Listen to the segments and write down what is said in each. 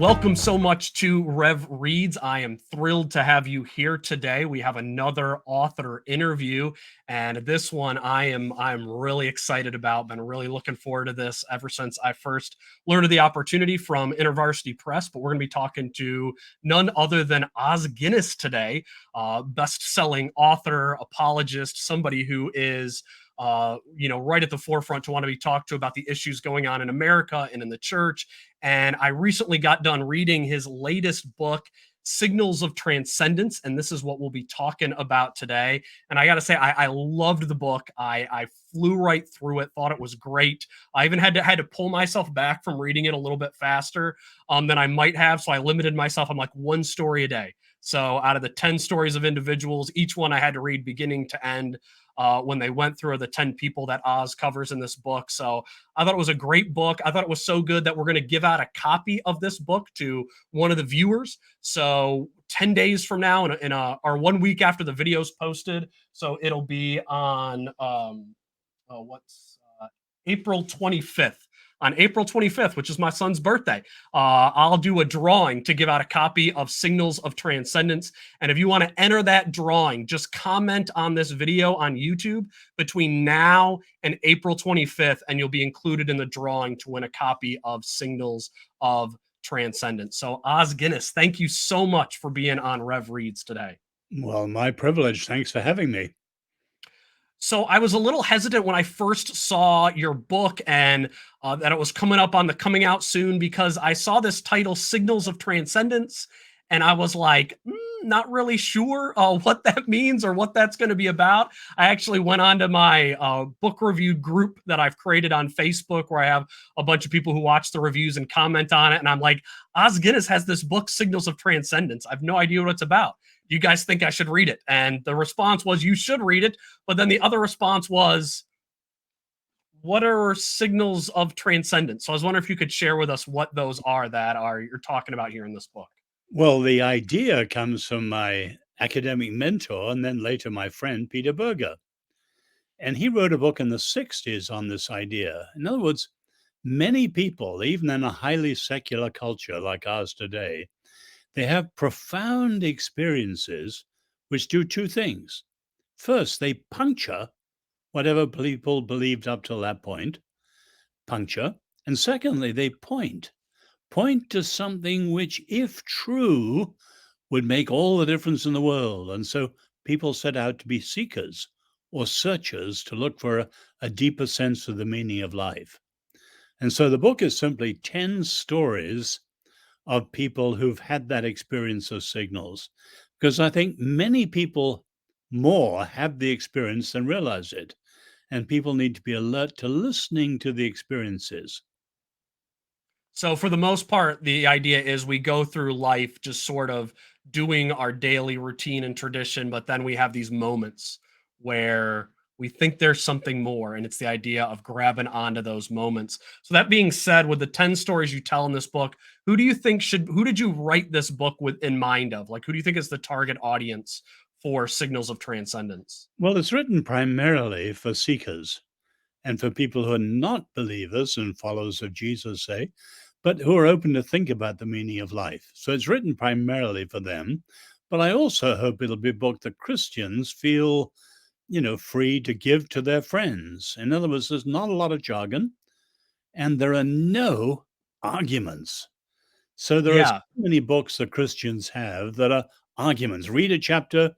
Welcome so much to Rev Reads. I am thrilled to have you here today. We have another author interview, and this one I'm really excited about. Been really looking forward to this ever since I first learned of the opportunity from InterVarsity Press. But we're going to be talking to none other than Os Guinness today, best-selling author, apologist, somebody who is right at the forefront to want to be talked to about the issues going on in America and in the church. And I recently got done reading his latest book, Signals of Transcendence, and this is what we'll be talking about today. And I got to say, I loved the book. I flew right through it, thought it was great. I even had to pull myself back from reading it a little bit faster than I might have. So I limited myself. I'm like one story a day. So out of the 10 stories of individuals, each one I had to read beginning to end when they went through the 10 people that Oz covers in this book. So I thought it was a great book. I thought it was so good that we're going to give out a copy of this book to one of the viewers. So 10 days from now, or 1 week after the video's posted. So it'll be on April 25th. On April 25th, which is my son's birthday, I'll do a drawing to give out a copy of Signals of Transcendence. And if you want to enter that drawing, just comment on this video on YouTube between now and April 25th, and you'll be included in the drawing to win a copy of Signals of Transcendence. So, Os Guinness, thank you so much for being on Rev Reads today. Well, my privilege. Thanks for having me. So I was a little hesitant when I first saw your book and that it was coming up on the coming out soon, because I saw this title, Signals of Transcendence, and I was like, not really sure what that means or what that's going to be about. I actually went on to my book review group that I've created on Facebook, where I have a bunch of people who watch the reviews and comment on it. And I'm like, Os Guinness has this book, Signals of Transcendence. I have no idea what it's about. You guys think I should read it? And the response was, you should read it. But then the other response was, what are signals of transcendence? So I was wondering if you could share with us what those are that you're talking about here in this book. Well, the idea comes from my academic mentor and then later my friend, Peter Berger. And he wrote a book in the 60s on this idea. In other words, many people, even in a highly secular culture like ours today, they have profound experiences which do two things. First, they puncture whatever people believed up till that point, puncture. And secondly, they point to something which, if true, would make all the difference in the world. And so people set out to be seekers or searchers to look for a deeper sense of the meaning of life. And so the book is simply 10 stories of people who've had that experience of signals, because I think many people more have the experience than realize it. And people need to be alert to listening to the experiences. So for the most part, the idea is we go through life just sort of doing our daily routine and tradition, but then we have these moments where we think there's something more, and it's the idea of grabbing onto those moments. So that being said, with the 10 stories you tell in this book, who did you write this book with in mind of? Like, who do you think is the target audience for Signals of Transcendence? Well, it's written primarily for seekers and for people who are not believers and followers of Jesus, say, but who are open to think about the meaning of life. So it's written primarily for them. But I also hope it'll be a book that Christians feel, free to give to their friends. In other words, there's not a lot of jargon and there are no arguments. So there are so Yeah. many books that Christians have that are arguments. Read a chapter,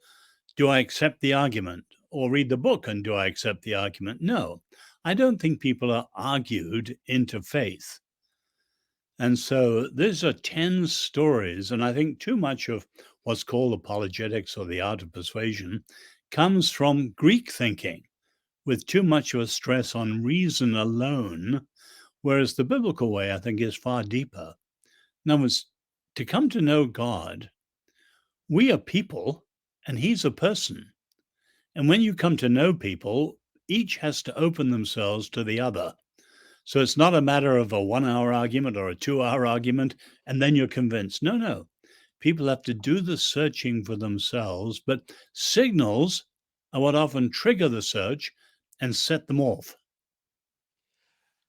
do I accept the argument? Or read the book and do I accept the argument? No, I don't think people are argued into faith. And so these are 10 stories. And I think too much of what's called apologetics or the art of persuasion comes from Greek thinking, with too much of a stress on reason alone, whereas the biblical way, I think, is far deeper. In other words, to come to know God, we are people and He's a person. And when you come to know people, each has to open themselves to the other. So it's not a matter of a 1 hour argument or a 2 hour argument, and then you're convinced. No. People have to do the searching for themselves, but signals are what often trigger the search and set them off.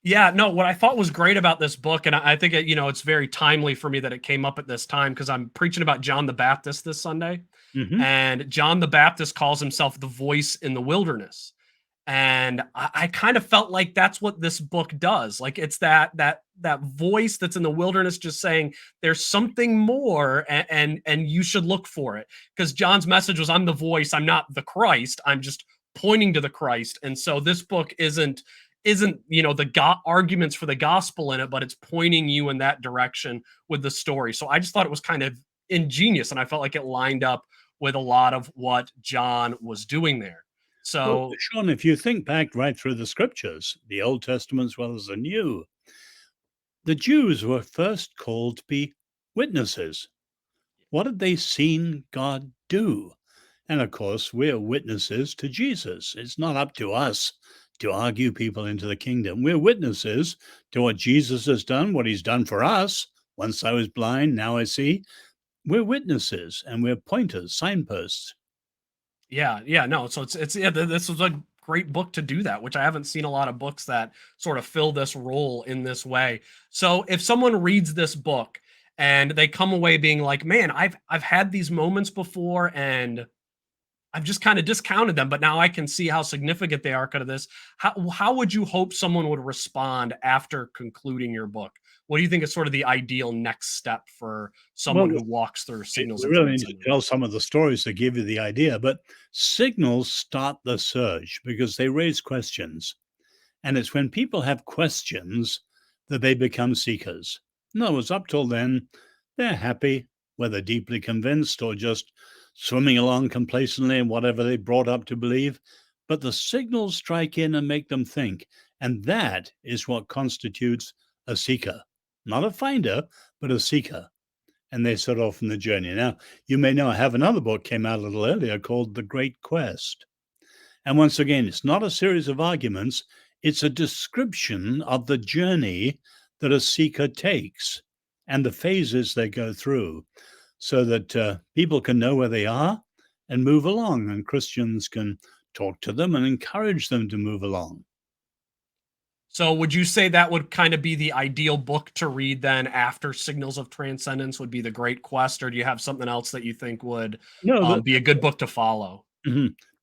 Yeah, no, what I thought was great about this book, and I think it's very timely for me that it came up at this time because I'm preaching about John the Baptist this Sunday, Hmm. and John the Baptist calls himself the voice in the wilderness. And I kind of felt like that's what this book does. Like it's that voice that's in the wilderness just saying there's something more, and you should look for it. Because John's message was, I'm the voice, I'm not the Christ, I'm just pointing to the Christ. And so this book isn't the arguments for the gospel in it, but it's pointing you in that direction with the story. So I just thought it was kind of ingenious, and I felt like it lined up with a lot of what John was doing there. Well, So Sean, if you think back right through the scriptures, the Old Testament as well as the New, the Jews were first called to be witnesses. What had they seen God do? And of course, we're witnesses to Jesus. It's not up to us to argue people into the kingdom. We're witnesses to what Jesus has done, what he's done for us. Once I was blind, now I see. We're witnesses and we're pointers, signposts. yeah, yeah, no, so it's yeah, this was a great book to do that, which I haven't seen a lot of books that sort of fill this role in this way. So if someone reads this book and they come away being like, "Man, I've had these moments before and I've just kind of discounted them, but now I can see how significant they are kind of this." How would you hope someone would respond after concluding your book? What do you think is sort of the ideal next step for Well, someone who walks through Signals we of really need to Transcendence? tell some of the stories to give you the idea, but signals start the surge because they raise questions. And it's when people have questions that they become seekers. In other words, up till then, they're happy, whether deeply convinced or just swimming along complacently in whatever they brought up to believe. But the signals strike in and make them think. And that is what constitutes a seeker, not a finder, but a seeker. And they set off on the journey. Now, you may know I have another book came out a little earlier called The Great Quest. And once again, it's not a series of arguments, it's a description of the journey that a seeker takes and the phases they go through so that people can know where they are and move along, and Christians can talk to them and encourage them to move along. So would you say that would kind of be the ideal book to read then after Signals of Transcendence would be The Great Quest, or do you have something else that you think would No, be a good book to follow?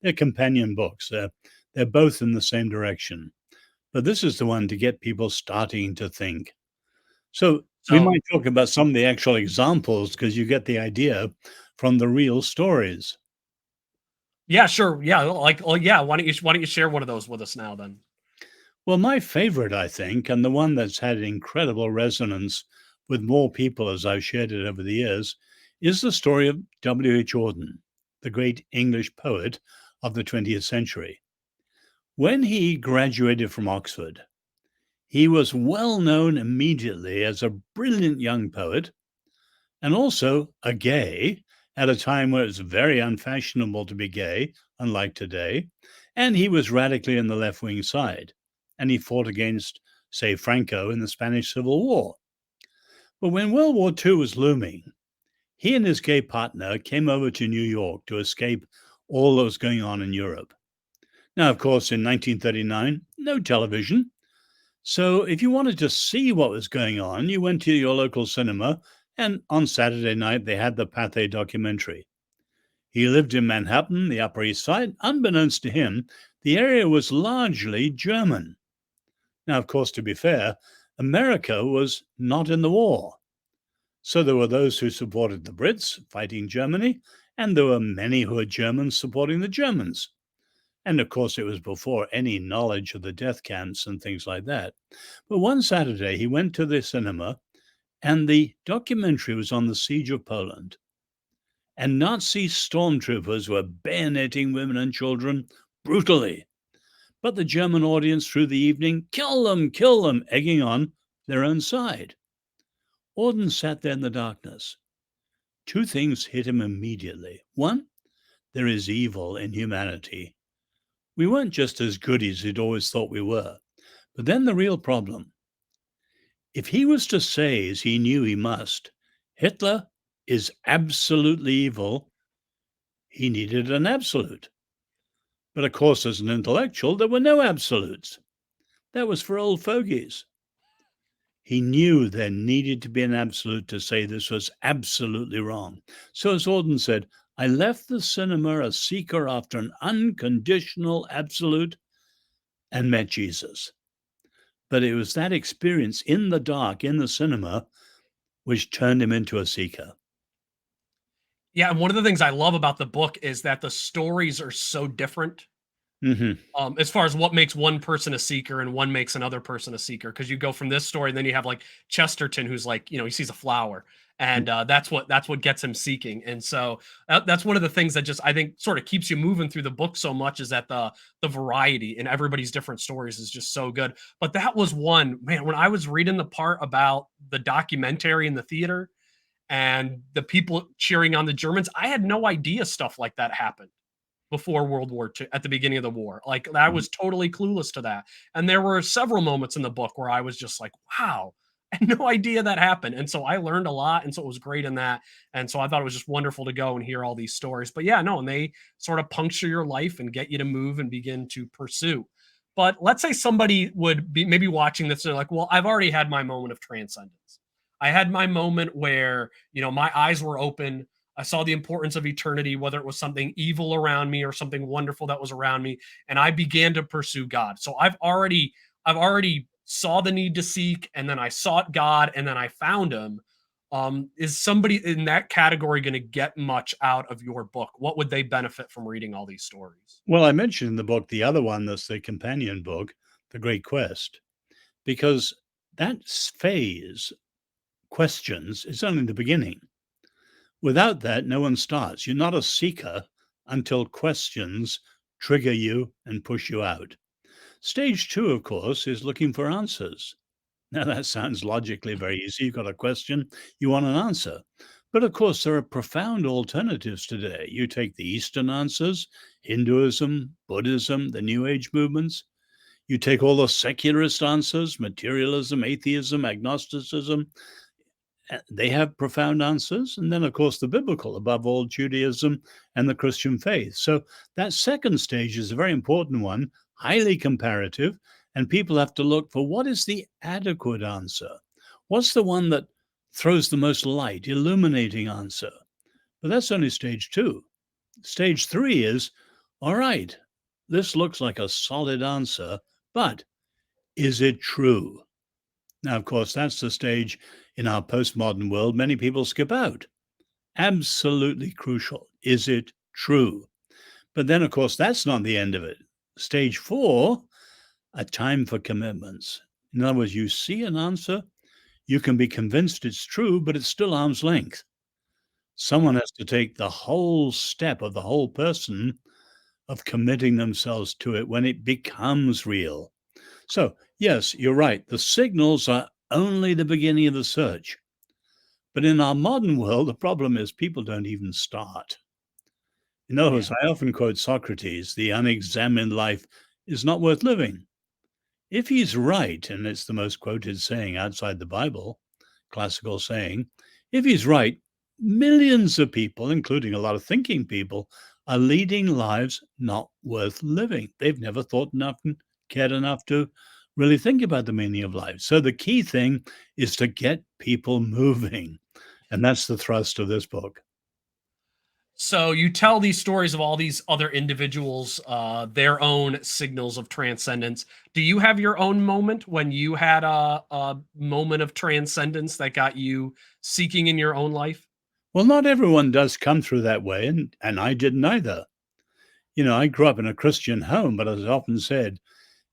they're companion books. They're both in the same direction. But this is the one to get people starting to think. So we So might talk about some of the actual examples because you get the idea from the real stories. yeah, sure. Yeah, like oh yeah, why don't you share one of those with us now then? Well, my favorite, I think, and the one that's had incredible resonance with more people as I've shared it over the years, is the story of W.H. Auden, the great English poet of the 20th century. When he graduated from Oxford, he was well known immediately as a brilliant young poet and also a gay at a time where it's very unfashionable to be gay, unlike today. And he was radically in the left wing side. And he fought against, say, Franco in the Spanish Civil War. But when World War II was looming, he and his gay partner came over to New York to escape all that was going on in Europe. Now, of course, in 1939, no television. So if you wanted to see what was going on, you went to your local cinema, and on Saturday night, they had the Pathé documentary. He lived in Manhattan, the Upper East Side. Unbeknownst to him, the area was largely German. Now, of course, to be fair, America was not in the war. So there were those who supported the Brits fighting Germany, and there were many who were Germans supporting the Germans. And of course, it was before any knowledge of the death camps and things like that. But one Saturday, he went to the cinema, and the documentary was on the siege of Poland. And Nazi stormtroopers were bayoneting women and children brutally. But the German audience through the evening, kill them, egging on their own side. Auden sat there in the darkness. Two things hit him immediately. One, there is evil in humanity. We weren't just as good as he'd always thought we were. But then the real problem, if he was to say, as he knew he must, Hitler is absolutely evil, he needed an absolute. But of course, as an intellectual, there were no absolutes. That was for old fogies. He knew there needed to be an absolute to say this was absolutely wrong. So, as Auden said, I left the cinema a seeker after an unconditional absolute and met Jesus. But it was that experience in the dark, in the cinema, which turned him into a seeker. Yeah, and one of the things I love about the book is that the stories are so different, Hmm. as far as what makes one person a seeker and one makes another person a seeker. Because you go from this story, and then you have like Chesterton, who's like, he sees a flower, and that's what gets him seeking. And so that's one of the things that just I think sort of keeps you moving through the book so much is that the variety in everybody's different stories is just so good. But that was one man when I was reading the part about the documentary in the theater and the people cheering on the Germans. I had no idea stuff like that happened before World War II at the beginning of the war. Like I was totally clueless to that. And there were several moments in the book where I was just like, wow, I had no idea that happened. And so I learned a lot. And so it was great in that. And so I thought it was just wonderful to go and hear all these stories. But yeah, no, and they sort of puncture your life and get you to move and begin to pursue. But let's say somebody would be maybe watching this and they're like, well, I've already had my moment of transcendence. I had my moment where, my eyes were open. I saw the importance of eternity, whether it was something evil around me or something wonderful that was around me, and I began to pursue God. So I've already saw the need to seek, and then I sought God, and then I found Him. Is somebody in that category going to get much out of your book? What would they benefit from reading all these stories? Well, I mentioned in the book the other one that's the companion book, The Great Quest, because that phase, questions, is only the beginning. Without that, no one starts. You're not a seeker until questions trigger you and push you out. Stage two, of course, is looking for answers. Now, that sounds logically very easy. You've got a question, you want an answer. But of course, there are profound alternatives today. You take the Eastern answers, Hinduism, Buddhism, the New Age movements. You take all the secularist answers, materialism, atheism, agnosticism. They have profound answers. And then, of course, the biblical, above all, Judaism and the Christian faith. So that second stage is a very important one, highly comparative. And people have to look for what is the adequate answer? What's the one that throws the most light, illuminating answer? But that's only stage two. Stage three is all right, this looks like a solid answer, but is it true? Now, of course, that's the stage in our postmodern world many people skip out. Absolutely crucial. Is it true? But then, of course, that's not the end of it. Stage four, a time for commitments. In other words, you see an answer, you can be convinced it's true, but it's still arm's length. Someone has to take the whole step of the whole person of committing themselves to it when it becomes real. So, yes, you're right. The signals are only the beginning of the search. But in our modern world, the problem is people don't even start. In other Yeah. words, I often quote Socrates, the unexamined life is not worth living. If he's right, and it's the most quoted saying outside the Bible, classical saying, if he's right, millions of people, including a lot of thinking people, are leading lives not worth living. They've never thought enough and cared enough to really think about the meaning of life. So the key thing is to get people moving. And that's the thrust of this book. So you tell these stories of all these other individuals, their own signals of transcendence. Do you have your own moment when you had a moment of transcendence that got you seeking in your own life? Well, not everyone does come through that way, and I didn't either. I grew up in a Christian home, but as I often said,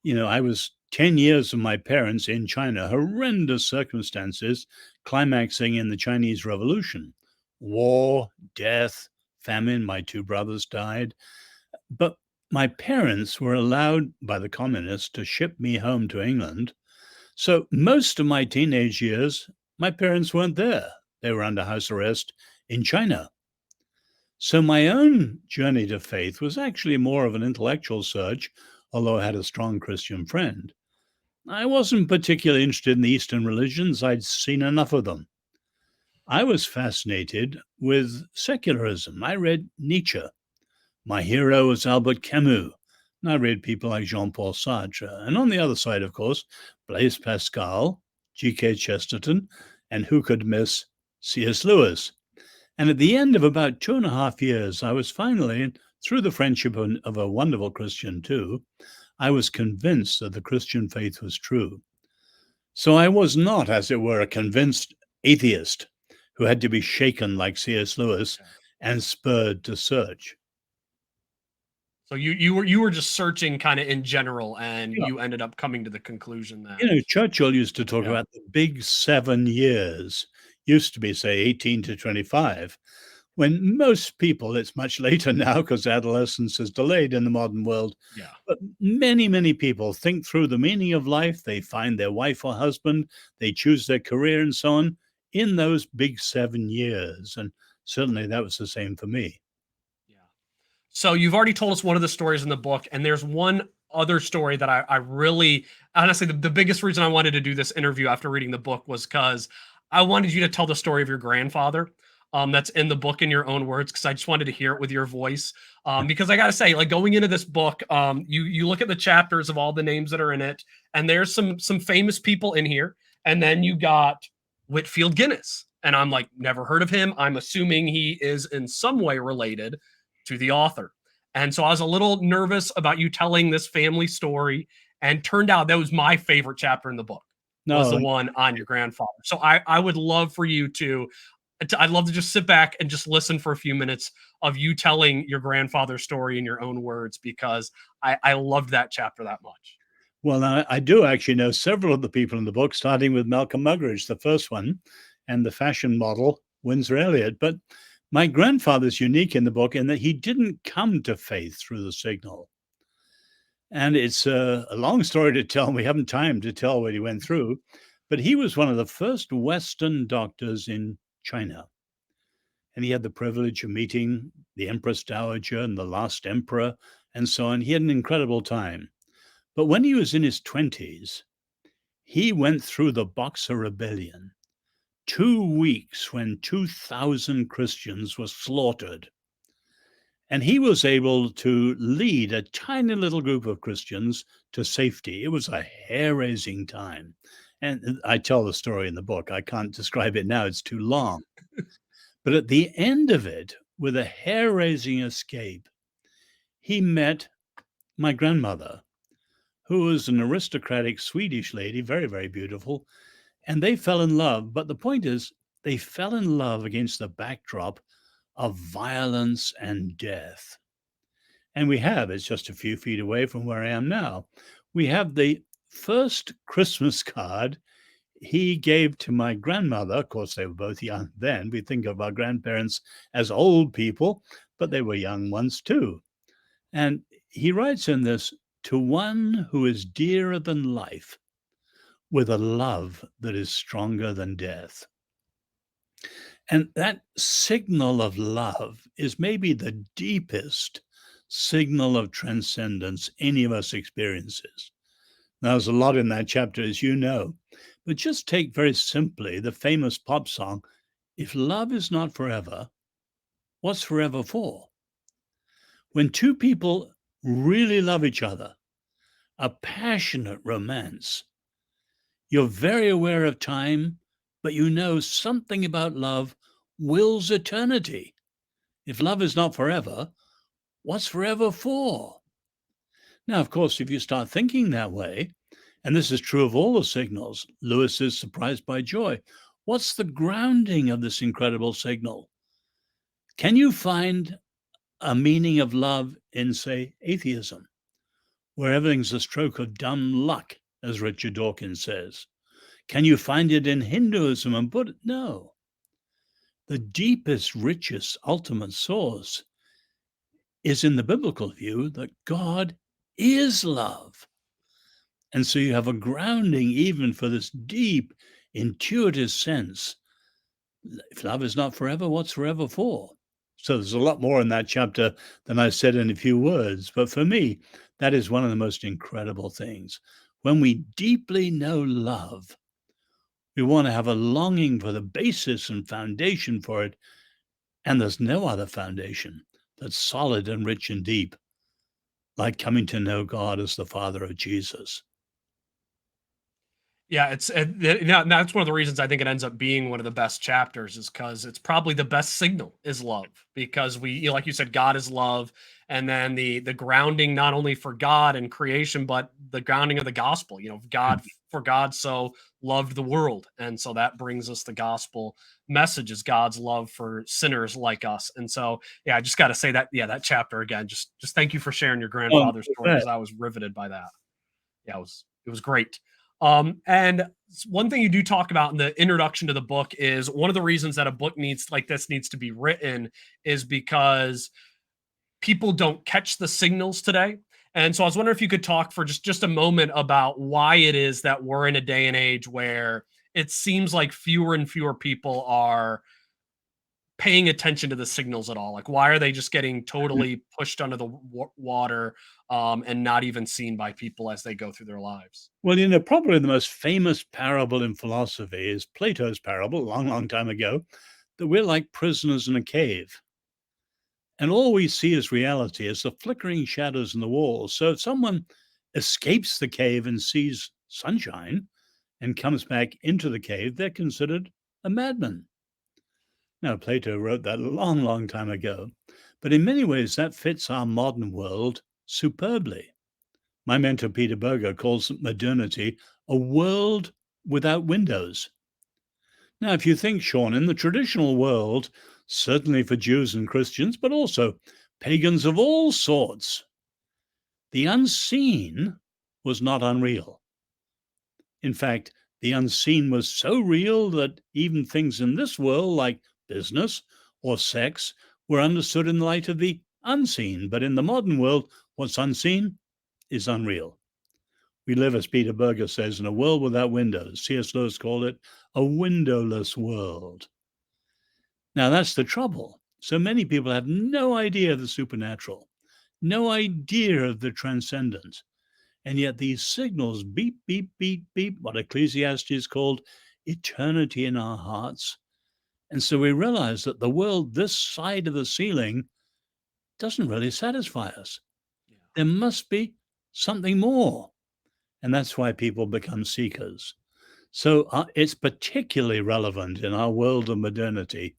I was 10 years with my parents in China, horrendous circumstances, climaxing in the Chinese Revolution. War, death, famine. My two brothers died. But my parents were allowed by the communists to ship me home to England. So most of my teenage years, my parents weren't there. They were under house arrest in China. So my own journey to faith was actually more of an intellectual search, although I had a strong Christian friend. I wasn't particularly interested in the Eastern religions, I'd seen enough of them. I was fascinated with secularism. I read Nietzsche. My hero was Albert Camus. And I read people like Jean-Paul Sartre. And on the other side, of course, Blaise Pascal, G.K. Chesterton, and who could miss C.S. Lewis? And at the end of about 2.5 years, I was finally, through the friendship of a wonderful Christian too, I was convinced that the Christian faith was true. So I was not, as it were, a convinced atheist who had to be shaken like C.S. Lewis Okay. and spurred to search. So you were just searching kind of in general, and Yeah. you ended up coming to the conclusion that Churchill used to talk yeah, about the big 7 years, used to be, say, 18 to 25, when most people, it's much later now because adolescence is delayed in the modern world, yeah. but many, many people think through the meaning of life. They find their wife or husband, they choose their career and so on in those big 7 years. And certainly that was the same for me. Yeah. So you've already told us one of the stories in the book, and there's one other story that I really, honestly, the biggest reason I wanted to do this interview after reading the book was because I wanted you to tell the story of your grandfather. That's in the book in your own words, because I just wanted to hear it with your voice. Because I gotta say, like going into this book, you look at the chapters of all the names that are in it, and there's some famous people in here, and then you got Whitfield Guinness, and I'm like, never heard of him. I'm assuming he is in some way related to the author. And so I was a little nervous about you telling this family story, and turned out that was my favorite chapter in the book, was No, the one on your grandfather. So I would love for you I'd love to just sit back and just listen for a few minutes of you telling your grandfather's story in your own words, because I loved that chapter that much. well, I do actually know several of the people in the book, starting with Malcolm Muggeridge, the first one, and the fashion model, Windsor Elliott. But my grandfather's unique in the book in that he didn't come to faith through the signal. And it's a long story to tell. We haven't time to tell what he went through, but he was one of the first Western doctors in China. And he had the privilege of meeting the Empress Dowager and the last emperor and so on. He had an incredible time. But when he was in his 20s, he went through the Boxer Rebellion, 2 weeks when 2,000 Christians were slaughtered. And he was able to lead a tiny little group of Christians to safety. It was a hair raising time. And I tell the story in the book. I can't describe it now, it's too long. But at the end of it, with a hair raising escape, he met my grandmother, who was an aristocratic Swedish lady, very, very beautiful. And they fell in love. But the point is, they fell in love against the backdrop of violence and death. And we have, it's just a few feet away from where I am now. We have the first Christmas card he gave to my grandmother. Of course, they were both young then. We think of our grandparents as old people, but they were young ones too. And he writes in this, to one who is dearer than life, with a love that is stronger than death. And that signal of love is maybe the deepest signal of transcendence any of us experiences. Now, there's a lot in that chapter, as you know, but just take very simply the famous pop song, If Love Is Not Forever, What's Forever For? When two people really love each other, a passionate romance, you're very aware of time, but you know something about love wills eternity. If love is not forever, what's forever for? Now, of course, if you start thinking that way, and this is true of all the signals, Lewis is surprised by joy. What's the grounding of this incredible signal? Can you find a meaning of love in, say, atheism, where everything's a stroke of dumb luck, as Richard Dawkins says? Can you find it in Hinduism and Buddha? No. The deepest, richest, ultimate source is in the biblical view that God is love. And so you have a grounding even for this deep, intuitive sense. If love is not forever, what's forever for? So there's a lot more in that chapter than I said in a few words. But for me, that is one of the most incredible things. When we deeply know love, we want to have a longing for the basis and foundation for it. And there's no other foundation that's solid and rich and deep like coming to know God as the Father of Jesus. Yeah, that's one of the reasons I think it ends up being one of the best chapters is because it's probably the best signal is love because like you said, God is love, and then the grounding not only for God and creation, but the grounding of the gospel. God for God so loved the world, and so that brings us the gospel message is God's love for sinners like us. And so, yeah, I just got to say that, yeah, that chapter again. Just thank you for sharing your Oh, grandfather's story right. because I was riveted by that. Yeah, it was great. And one thing you do talk about in the introduction to the book is one of the reasons that a book needs to be written is because people don't catch the signals today. And so I was wondering if you could talk for just a moment about why it is that we're in a day and age where it seems like fewer and fewer people are paying attention to the signals at all. Like, why are they just getting totally pushed under the water, and not even seen by people as they go through their lives? Well, probably the most famous parable in philosophy is Plato's parable, a long, long time ago, that we're like prisoners in a cave. And all we see as reality is the flickering shadows in the walls. So if someone escapes the cave and sees sunshine and comes back into the cave, they're considered a madman. Now, Plato wrote that a long, long time ago. But in many ways, that fits our modern world superbly. My mentor, Peter Berger, calls modernity a world without windows. Now, if you think, Shawn, in the traditional world, certainly for Jews and Christians, but also pagans of all sorts, the unseen was not unreal. In fact, the unseen was so real that even things in this world, like business or sex, were understood in the light of the unseen. But in the modern world, what's unseen is unreal. We live, as Peter Berger says, in a world without windows. C.S. Lewis called it a windowless world. Now, that's the trouble. So many people have no idea of the supernatural, no idea of the transcendent. And yet these signals beep, beep, beep, beep, what Ecclesiastes called eternity in our hearts. And so we realize that the world this side of the ceiling doesn't really satisfy us. Yeah. There must be something more. And that's why people become seekers. So it's particularly relevant in our world of modernity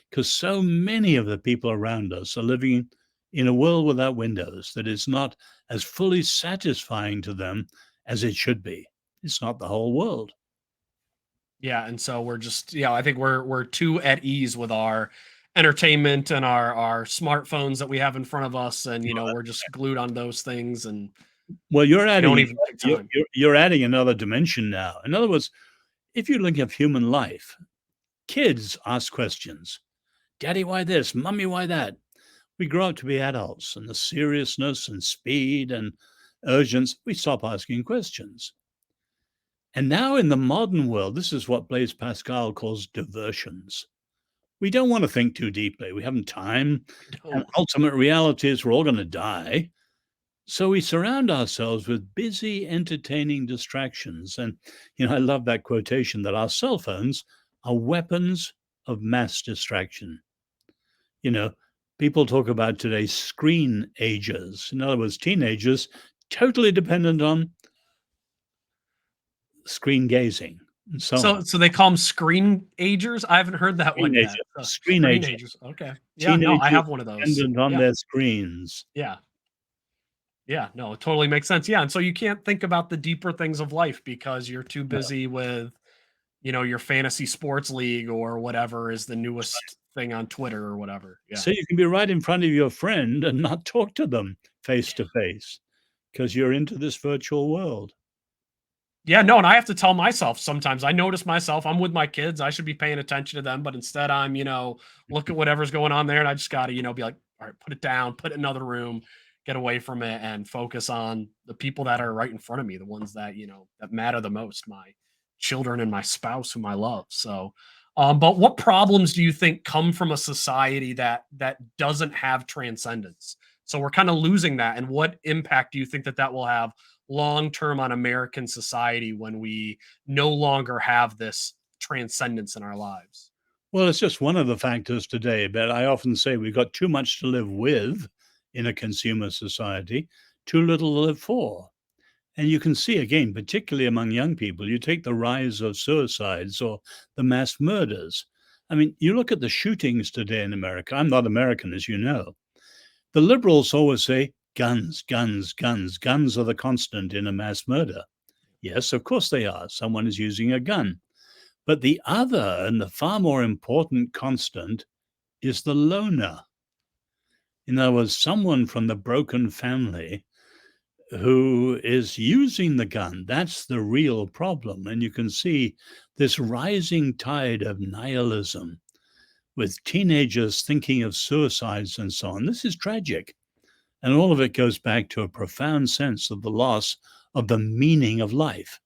because so many of the people around us are living in a world without windows that is not as fully satisfying to them as it should be. It's not the whole world. Yeah, and so we're just, I think we're too at ease with our entertainment and our smartphones that we have in front of us, and we're just glued on those things, and Well, you're we don't adding even take you're, time. you're, you're adding another dimension now. In other words, if you look at human life, kids ask questions. Daddy, why this? Mommy, why that? We grow up to be adults, and the seriousness and speed and urgency, we stop asking questions. And now in the modern world, this is what Blaise Pascal calls diversions. We don't want to think too deeply. We haven't time. And No. ultimate reality is we're all going to die. So we surround ourselves with busy, entertaining distractions. And, I love that quotation that our cell phones are weapons of mass distraction. You know, people talk about today's screen agers. In other words, teenagers totally dependent on screen gazing and so on. So they call them screen agers. I haven't heard that one yet. Screen Screenager, agers. Okay. Yeah. No, I teenagers have one of those. dependent on Yeah. their screens. Yeah. Yeah. No, it totally makes sense. Yeah, and so you can't think about the deeper things of life because you're too No, busy with your fantasy sports league or whatever is the newest thing on Twitter or whatever. Yeah. so you can be right in front of your friend and not talk to them face to face because you're into this virtual world. Yeah, no, and I have to tell myself sometimes. I notice myself, I'm with my kids, I should be paying attention to them, but instead I'm, look at whatever's going on there and I just got to, be like, all right, put it down, put it in another room, get away from it and focus on the people that are right in front of me, the ones that, that matter the most, my children and my spouse whom I love. So, but what problems do you think come from a society that doesn't have transcendence? So we're kind of losing that, and what impact do you think that will have long term on American society when we no longer have this transcendence in our lives? Well, it's just one of the factors today, but I often say we've got too much to live with in a consumer society, too little to live for. And you can see again, particularly among young people, you take the rise of suicides or the mass murders. I mean, you look at the shootings today in America. I'm not American, as you know. The liberals always say guns, guns, guns. Guns are the constant in a mass murder. Yes, of course they are. Someone is using a gun. But the other and the far more important constant is the loner. In other words, someone from the broken family who is using the gun. That's the real problem. And you can see this rising tide of nihilism with teenagers thinking of suicides and so on. This is tragic. And all of it goes back to a profound sense of the loss of the meaning of life.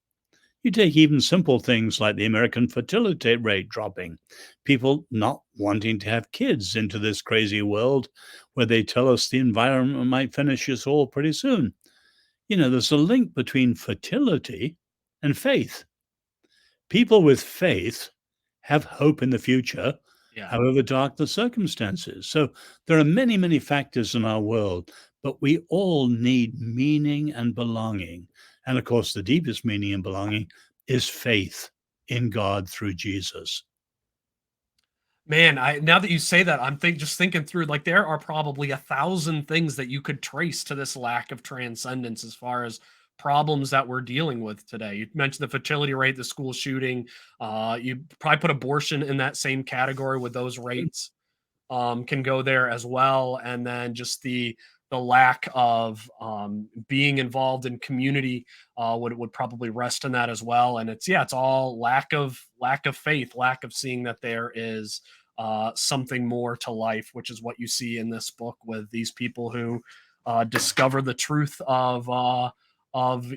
You take even simple things like the American fertility rate dropping, people not wanting to have kids into this crazy world where they tell us the environment might finish us all pretty soon. There's a link between fertility and faith. People with faith have hope in the future, Yeah. however dark the circumstances. So there are many, many factors in our world, but we all need meaning and belonging. And of course, the deepest meaning and belonging is faith in God through Jesus. Man, I now that you say that, I'm just thinking through, like, there are probably 1,000 things that you could trace to this lack of transcendence as far as problems that we're dealing with today. You mentioned the fertility rate, the school shooting. You probably put abortion in that same category with those rates, can go there as well. And then just the lack of being involved in community would probably rest in that as well. And it's all lack of faith, lack of seeing that there is something more to life, which is what you see in this book with these people who discover the truth of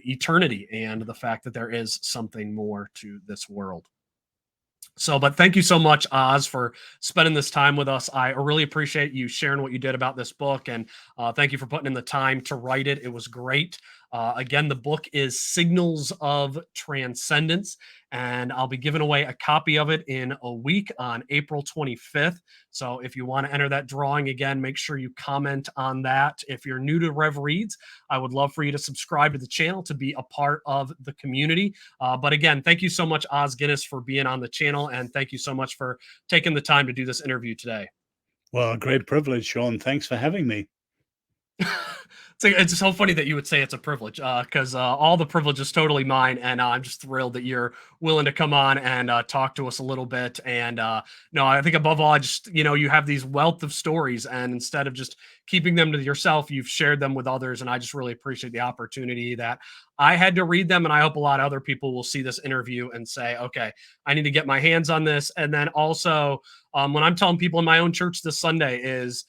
eternity and the fact that there is something more to this world. So, but thank you so much, Oz, for spending this time with us. I really appreciate you sharing what you did about this book, and thank you for putting in the time to write it. It was great. Again, the book is Signals of Transcendence, and I'll be giving away a copy of it in a week on April 25th. So, if you want to enter that drawing again, make sure you comment on that. If you're new to Rev Reads, I would love for you to subscribe to the channel to be a part of the community. But again, thank you so much, Os Guinness, for being on the channel. And thank you so much for taking the time to do this interview today. Well, a great privilege, Shawn. Thanks for having me. It's so funny that you would say it's a privilege, because all the privilege is totally mine, and I'm just thrilled that you're willing to come on and talk to us a little bit. And no, I think above all, I just you have these wealth of stories, and instead of just keeping them to yourself, you've shared them with others, and I just really appreciate the opportunity that I had to read them, and I hope a lot of other people will see this interview and say, okay, I need to get my hands on this. And then also, when I'm telling people in my own church this Sunday is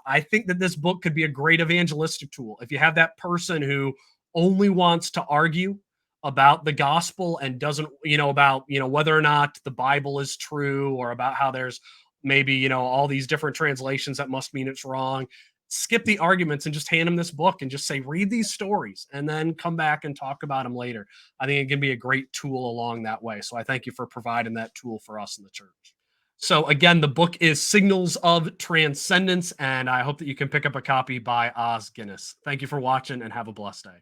I think that this book could be a great evangelistic tool. If you have that person who only wants to argue about the gospel and doesn't, about, whether or not the Bible is true, or about how there's maybe, all these different translations that must mean it's wrong, skip the arguments and just hand them this book and just say, read these stories and then come back and talk about them later. I think it can be a great tool along that way. So I thank you for providing that tool for us in the church. So again, the book is Signals of Transcendence, and I hope that you can pick up a copy by Os Guinness. Thank you for watching and have a blessed day.